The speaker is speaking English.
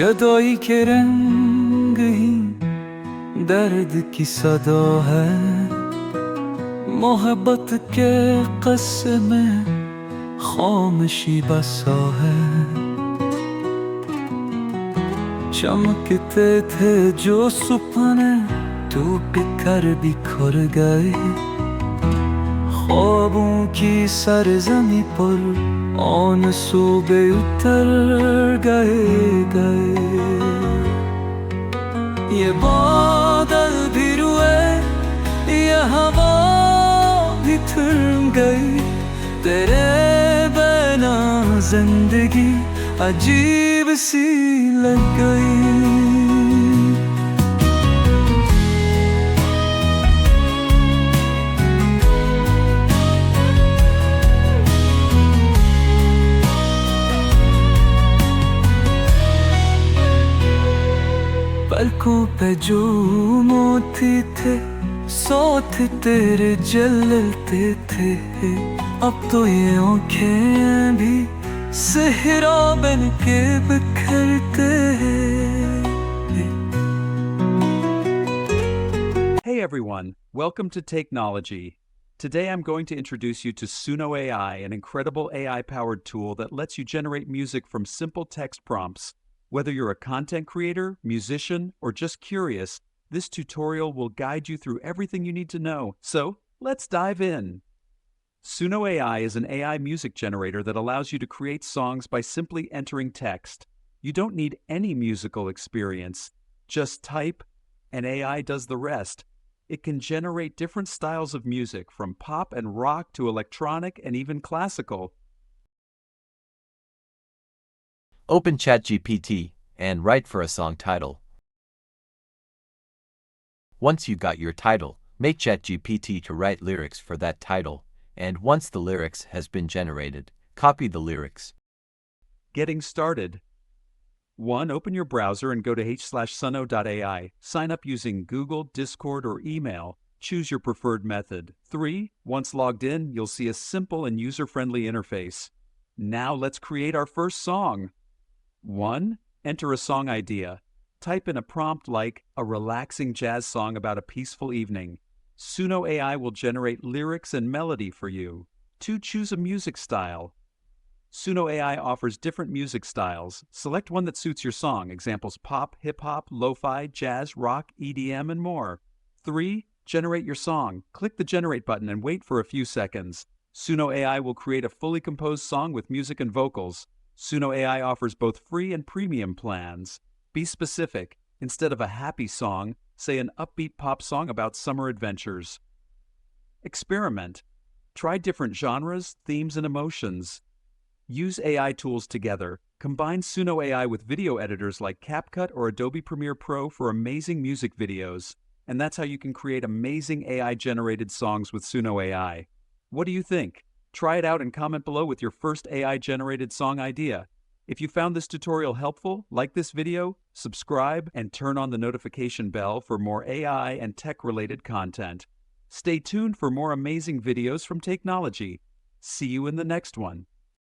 जदोई के रंग ही दर्द की सदा है, मोहब्बत के क़स्से में खामोशी बसा है। चमकते थे जो सपने टूट कर बिखर गए, ख्वाबों की सरजमी पर आंसू उतर गए। ये बादल भी रुए, ये हवा भी थम गई, तेरे बिना जिंदगी अजीब सी लग गई। पलकों पे जो मोती थे, साथ तेरे जलते थे, अब तो ये आँखें भी सहरा बन के बिखरते हैं। Hey everyone, welcome to Takeknowledgy. Today I'm going to introduce you to Suno AI, an incredible AI-powered tool that lets you generate music from simple text prompts. Whether you're a content creator, musician, or just curious, this tutorial will guide you through everything you need to know. So, let's dive in. Suno AI is an AI music generator that allows you to create songs by simply entering text. You don't need any musical experience. Just type, and AI does the rest. It can generate different styles of music, from pop and rock to electronic and even classical. Open ChatGPT and write for a song title. Once you got your title, make ChatGPT to write lyrics for that title, and once the lyrics has been generated, copy the lyrics. Getting started. 1. Open your browser and go to h/suno.ai. Sign up using Google, Discord, or email. Choose your preferred method. 3. Once logged in, you'll see a simple and user-friendly interface. Now let's create our first song. 1. Enter a song idea. Type in a prompt like, a relaxing jazz song about a peaceful evening. Suno AI will generate lyrics and melody for you. 2. Choose a music style. Suno AI offers different music styles. Select one that suits your song. Examples: pop, hip-hop, lo-fi, jazz, rock, EDM, and more. 3. Generate your song. Click the Generate button and wait for a few seconds. Suno AI will create a fully composed song with music and vocals. Suno AI offers both free and premium plans. Be specific. Instead of a happy song, say an upbeat pop song about summer adventures. Experiment. Try different genres, themes, and emotions. Use AI tools together. Combine Suno AI with video editors like CapCut or Adobe Premiere Pro for amazing music videos. And that's how you can create amazing AI-generated songs with Suno AI. What do you think? Try it out and comment below with your first AI-generated song idea. If you found this tutorial helpful, like this video, subscribe, and turn on the notification bell for more AI and tech-related content. Stay tuned for more amazing videos from Takeknowledgy. See you in the next one.